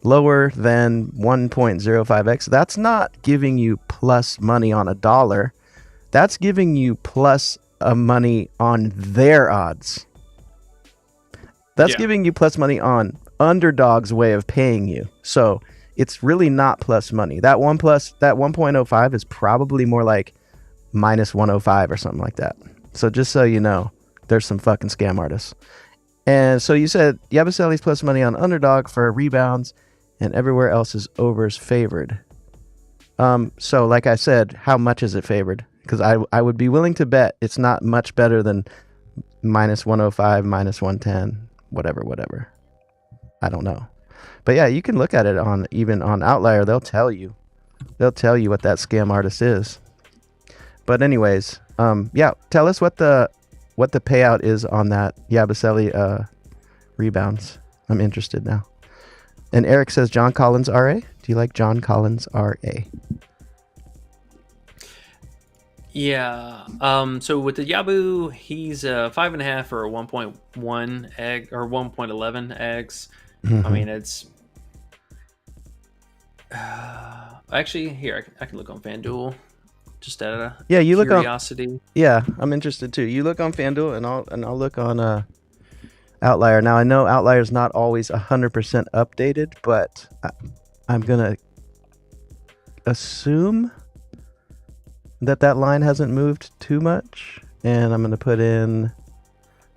lower than 1.05x. That's not giving you plus money on $1. That's giving you plus money on their odds. That's giving you plus money on Underdog's way of paying you. So it's really not plus money. That 1.05 is probably more like minus 105 or something like that. So just so you know, there's some fucking scam artists. And so you said Yabusele's plus money on Underdog for rebounds, and everywhere else is overs favored. So like I said, how much is it favored? Because I would be willing to bet it's not much better than minus 105, minus 110, whatever. I don't know. But yeah, you can look at it even on Outlier. They'll tell you what that scam artist is. But anyways, tell us what the payout is on that Yabusele rebounds. I'm interested now. And Eric says John Collins RA. Do you like John Collins RA? Yeah. So with the Yabu, he's 5.5 or a 1.1 egg or 1.11x. Mm-hmm. I mean, it's actually here. I can look on FanDuel. Just out of curiosity. I'm interested too. You look on FanDuel and I'll look on Outlier. Now I know Outlier's not always 100% updated, but I'm gonna assume that line hasn't moved too much, and I'm gonna put in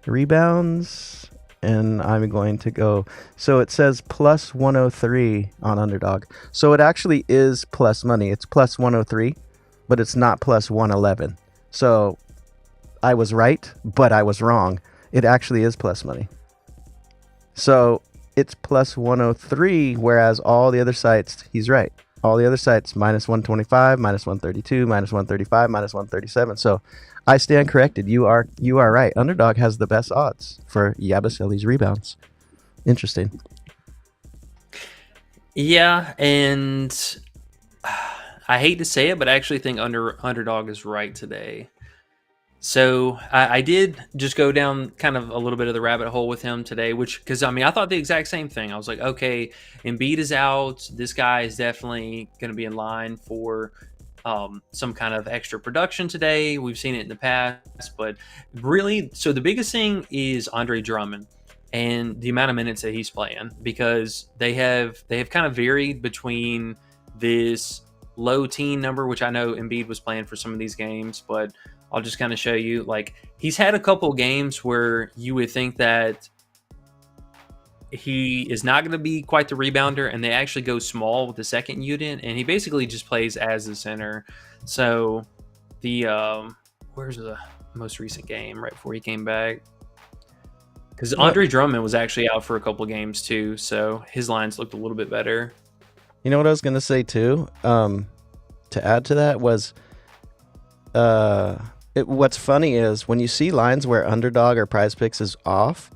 rebounds, and I'm going to go. So it says plus 103 on Underdog. So it actually is plus money. It's plus 103. But it's not plus 111. So I was right, but I was wrong. It actually is plus money. So it's plus 103, whereas all the other sites, he's right. All the other sites, minus 125, minus 132, minus 135, minus 137. So I stand corrected. You are right. Underdog has the best odds for Yabusele's rebounds. Interesting. Yeah, and I hate to say it, but I actually think Underdog is right today. So I did just go down kind of a little bit of the rabbit hole with him today, because I thought the exact same thing. I was like, okay, Embiid is out. This guy is definitely going to be in line for some kind of extra production today. We've seen it in the past, but really, so the biggest thing is Andre Drummond and the amount of minutes that he's playing, because they have kind of varied between this low teen number, which I know Embiid was playing for some of these games, but I'll just kind of show you, like, he's had a couple games where you would think that he is not going to be quite the rebounder, and they actually go small with the second unit, and he basically just plays as the center. So where's the most recent game right before he came back? Because Andre Drummond was actually out for a couple games too, so his lines looked a little bit better. You know what I was going to say too, to add to that was what's funny is when you see lines where Underdog or PrizePicks is off,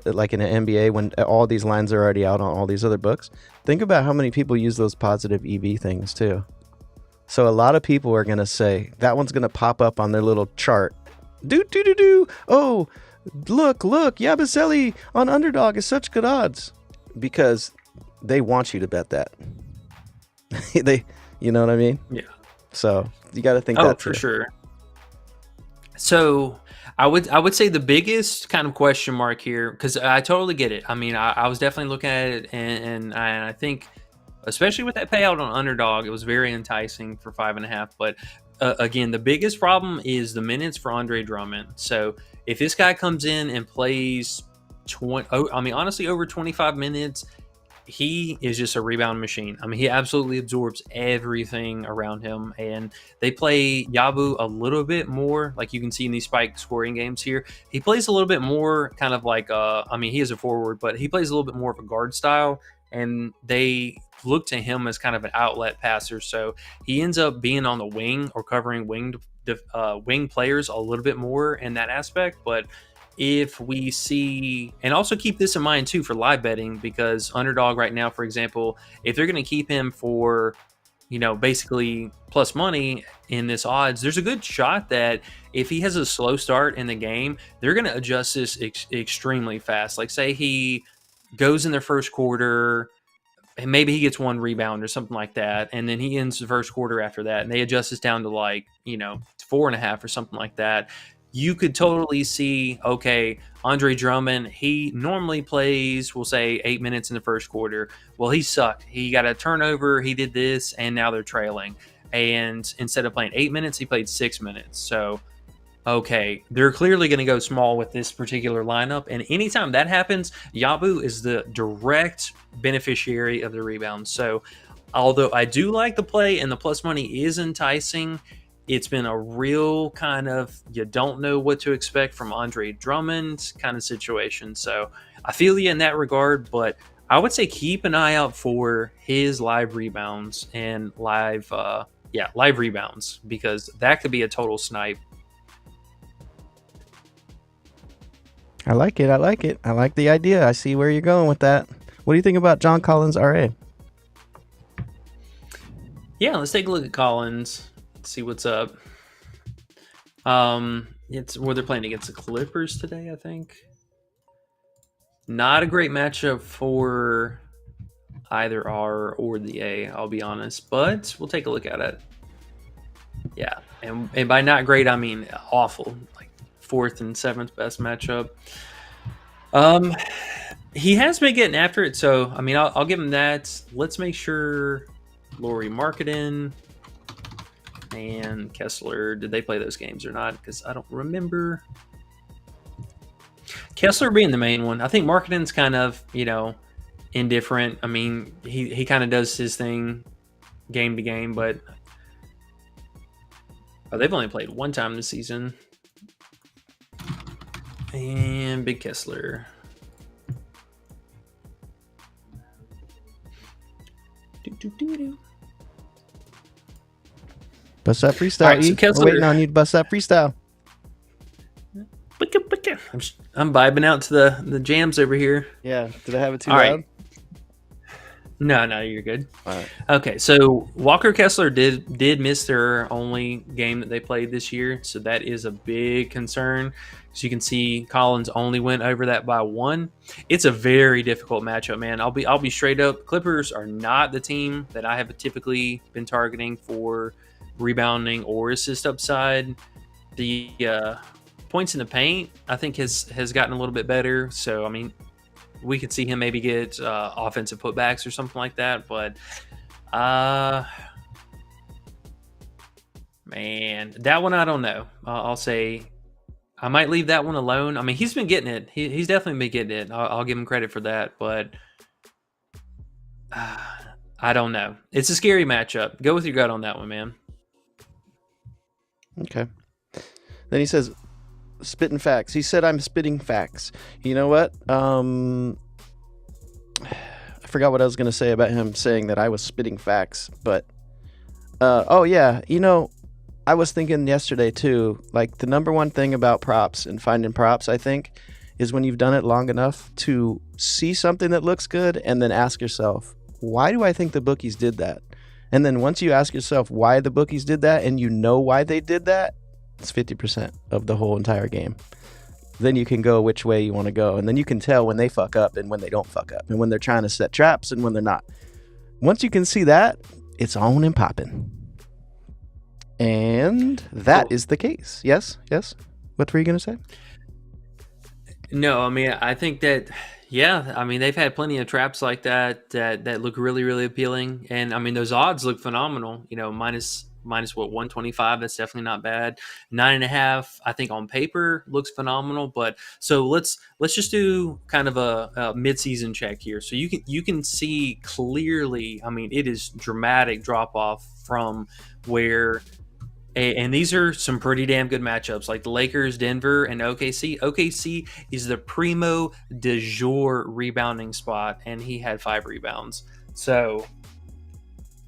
like in an NBA when all these lines are already out on all these other books, think about how many people use those positive EV things too. So a lot of people are going to say that one's going to pop up on their little chart. Oh, look, Yabusele on Underdog is such good odds, because they want you to bet that. You know what I mean? Yeah. So you got to think Oh, that for through. sure. So I would say the biggest kind of question mark here, because I totally get it. I mean, I was definitely looking at it, and I think, especially with that payout on Underdog, it was very enticing for 5.5. But again, the biggest problem is the minutes for Andre Drummond. So if this guy comes in and plays honestly, over 25 minutes, he is just a rebound machine. I mean, he absolutely absorbs everything around him, and they play Yabu a little bit more, like you can see in these spike scoring games here. He plays a little bit more kind of like, he is a forward, but he plays a little bit more of a guard style, and they look to him as kind of an outlet passer. So he ends up being on the wing or covering wing players a little bit more in that aspect. But if we see, and also keep this in mind too for live betting, because Underdog right now, for example, if they're going to keep him for, basically plus money in this odds, there's a good shot that if he has a slow start in the game, they're going to adjust this extremely fast. Like say he goes in their first quarter and maybe he gets one rebound or something like that, and then he ends the first quarter after that, and they adjust this down to 4.5 or something like that. You could totally see, okay, Andre Drummond, he normally plays, we'll say 8 minutes in the first quarter. Well, he sucked. He got a turnover. He did this, and now they're trailing. And instead of playing 8 minutes, he played 6 minutes. So, okay, they're clearly going to go small with this particular lineup. And anytime that happens, Yabu is the direct beneficiary of the rebound. So, although I do like the play and the plus money is enticing, it's been a real kind of, you don't know what to expect from Andre Drummond kind of situation. So I feel you in that regard, but I would say keep an eye out for his live rebounds and live rebounds, because that could be a total snipe. I like it. I like the idea. I see where you're going with that. What do you think about John Collins, RA? Yeah, let's take a look at Collins. See what's up. It's where they're playing against the Clippers today, I think. Not a great matchup for either R or the A, I'll be honest, but we'll take a look at it. Yeah, and by not great, I mean awful, like 4th and 7th best matchup. He has been getting after it, so I mean, I'll give him that. Let's make sure Lauri Markkanen and Kessler, did they play those games or not? Because I don't remember. Kessler being the main one. I think Markkanen's kind of, indifferent. I mean, he kind of does his thing game to game, but they've only played one time this season. And Big Kessler. Bust that freestyle. All right, so E. Kessler- We're waiting on you to bust that freestyle. I'm vibing out to the jams over here. Yeah. Did I have it too All loud? right. No, you're good. All right. Okay, so Walker Kessler did miss their only game that they played this year, so that is a big concern. So you can see Collins only went over that by 1. It's a very difficult matchup, man. I'll be straight up. Clippers are not the team that I have typically been targeting for rebounding or assist upside. The points in the paint, I think, has gotten a little bit better. So, I mean, we could see him maybe get offensive putbacks or something like that. But, man, that one I don't know. I'll say I might leave that one alone. I mean, he's been getting it. He's definitely been getting it. I'll give him credit for that. But I don't know. It's a scary matchup. Go with your gut on that one, man. Okay. Then he says, spitting facts. He said, I'm spitting facts. You know what? I forgot what I was going to say about him saying that I was spitting facts. But, oh, yeah. I was thinking yesterday too, like the number one thing about props and finding props, I think, is when you've done it long enough to see something that looks good and then ask yourself, why do I think the bookies did that? And then once you ask yourself why the bookies did that and you know why they did that, it's 50% of the whole entire game. Then you can go which way you want to go. And then you can tell when they fuck up and when they don't fuck up and when they're trying to set traps and when they're not. Once you can see that, it's on and popping. And that is the case. Yes? What were you going to say? No, I mean, I think that, yeah, I mean, they've had plenty of traps like that look really, really appealing. And I mean, those odds look phenomenal, minus what, 125. That's definitely not bad. 9.5, I think on paper looks phenomenal. But so let's just do kind of a mid-season check here. So you can see clearly, I mean, it is dramatic drop off from where. And these are some pretty damn good matchups, like the Lakers, Denver, and OKC. OKC is the primo de jour rebounding spot, and he had 5 rebounds. So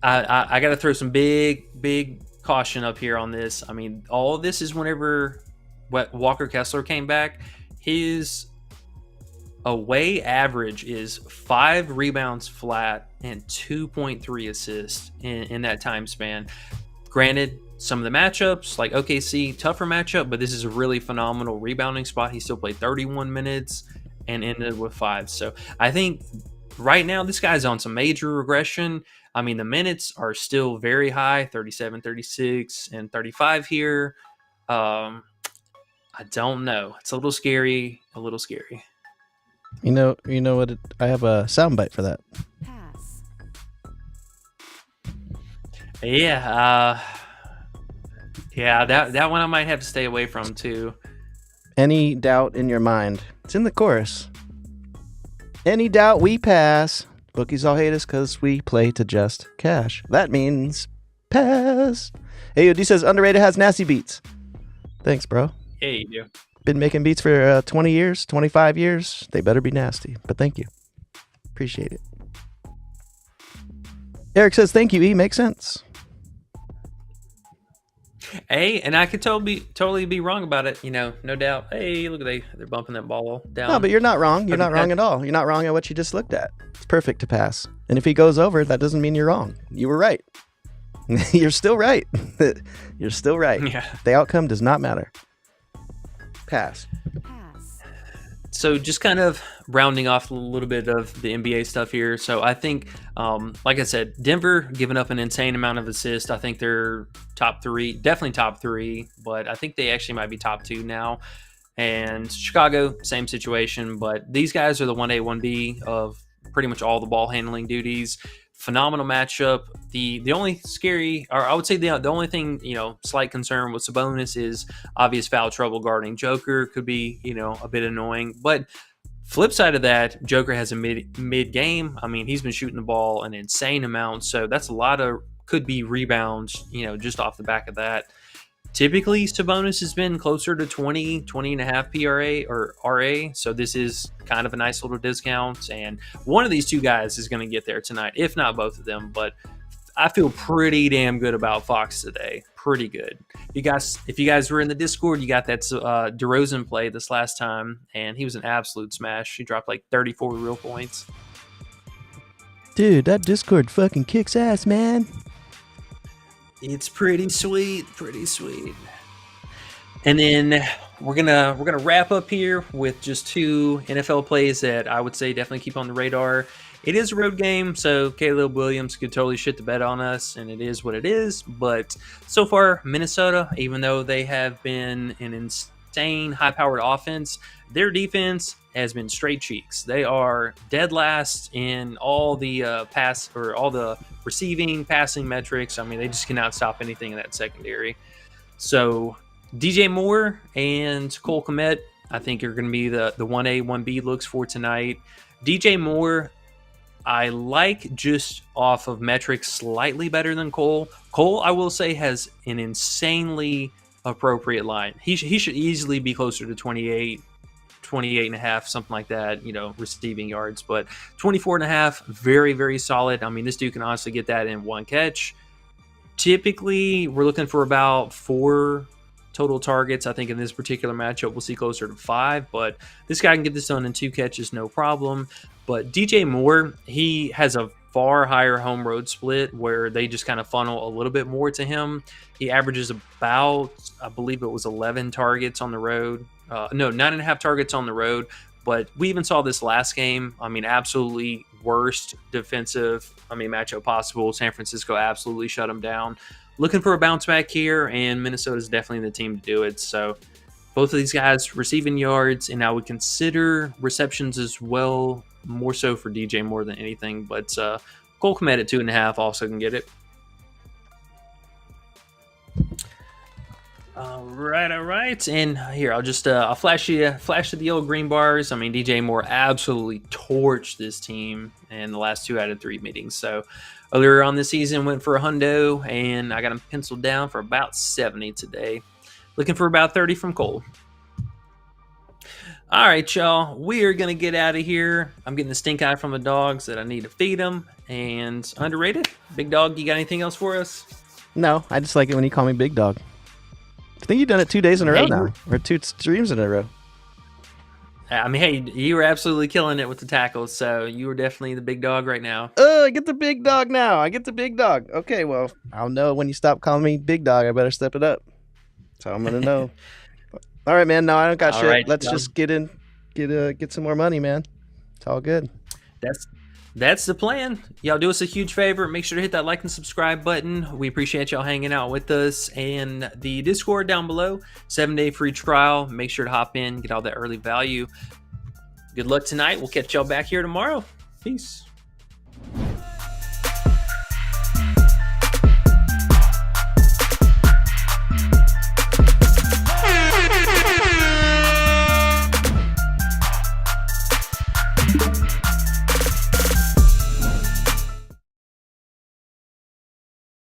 I got to throw some big caution up here on this. I mean, all of this is whenever Walker Kessler came back. His away average is 5 rebounds flat and 2.3 assists in that time span. Granted, some of the matchups, like OKC, tougher matchup, but this is a really phenomenal rebounding spot. He still played 31 minutes and ended with 5. So I think right now this guy's on some major regression. I mean, the minutes are still very high, 37, 36, and 35 here. I don't know. It's a little scary. You know what? I have a soundbite for that. Pass. Yeah. Yeah, that one I might have to stay away from too. Any doubt in your mind? It's in the chorus. Any doubt, we pass. Bookies all hate us because we play to just cash. That means pass. AOD says underrated has nasty beats. Thanks, bro. Yeah, you do. Been making beats for 20 years, 25 years. They better be nasty, but thank you. Appreciate it. Eric says thank you, E. Makes sense. Hey, and I could totally be wrong about it, no doubt. Hey, look at they're bumping that ball down. No, but you're not wrong. You're not wrong at all. You're not wrong at what you just looked at. It's perfect to pass. And if he goes over, that doesn't mean you're wrong. You were right. You're still right. You're still right. Yeah. The outcome does not matter. Pass. So just kind of rounding off a little bit of the NBA stuff here. So I think, like I said, Denver giving up an insane amount of assists. I think they're top 3, definitely top 3, but I think they actually might be top 2 now. And Chicago, same situation, but these guys are the 1A, 1B of pretty much all the ball handling duties. Phenomenal matchup. The only scary, or I would say the only thing, slight concern with Sabonis is obvious foul trouble guarding Joker. Could be, a bit annoying. But flip side of that, Joker has a mid game. I mean, he's been shooting the ball an insane amount. So that's a lot of, could be rebounds, just off the back of that. Typically, Sabonis has been closer to 20 and a half PRA or RA. So this is kind of a nice little discount. And one of these two guys is going to get there tonight, if not both of them. But I feel pretty damn good about Fox today. Pretty good. If you guys were in the Discord, you got that DeRozan play this last time. And he was an absolute smash. He dropped like 34 real points. Dude, that Discord fucking kicks ass, man. It's pretty sweet. And then we're gonna wrap up here with just 2 NFL plays that I would say definitely keep on the radar. It is a road game, so Caleb Williams could totally shit the bed on us, and it is what it is. But so far, Minnesota, even though they have been an insane high-powered offense, their defense has been straight cheeks. They are dead last in all the all the receiving, passing metrics. I mean, they just cannot stop anything in that secondary. So DJ Moore and Cole Kmet, I think, are going to be the 1A, 1B looks for tonight. DJ Moore, I like just off of metrics slightly better than Cole. Cole, I will say, has an insanely appropriate line. He should easily be closer to 28 and a half, something like that, receiving yards. But 24 and a half, very, very solid. I mean, this dude can honestly get that in one catch. Typically, we're looking for about 4 total targets. I think in this particular matchup, we'll see closer to 5, but this guy can get this done in 2 catches, no problem. But DJ Moore, he has a far higher home road split where they just kind of funnel a little bit more to him. He averages about, I believe it was 11 targets on the road. No, 9.5 targets on the road. But we even saw this last game. I mean, absolutely worst defensive, matchup possible. San Francisco absolutely shut him down. Looking for a bounce back here, and Minnesota's definitely the team to do it. So both of these guys receiving yards, and I would consider receptions as well, more so for DJ more than anything. But Cole Kmet at 2.5 also can get it. All right. And here, I'll just I'll flash you the old green bars. I mean, DJ Moore absolutely torched this team in the last 2 out of 3 meetings. So earlier on this season, went for a hundo, and I got him penciled down for about 70 today. Looking for about 30 from Cole. All right, y'all. We are going to get out of here. I'm getting the stink eye from the dogs that I need to feed them. And underrated. Big Dog, you got anything else for us? No, I just like it when you call me Big Dog. I think you've done it 2 days in a row now, or 2 streams in a row. I mean, hey, you were absolutely killing it with the tackles, so you were definitely the big dog right now. I get the big dog now. I get the big dog. Okay, well, I'll know when you stop calling me Big Dog. I better step it up. So I'm gonna know. All right, man. No, I don't got shit. Right, Let's just get some more money, man. It's all good. That's the plan. Y'all do us a huge favor. Make sure to hit that like and subscribe button. We appreciate y'all hanging out with us. And the Discord down below, 7-day free trial. Make sure to hop in, get all that early value. Good luck tonight. We'll catch y'all back here tomorrow. Peace.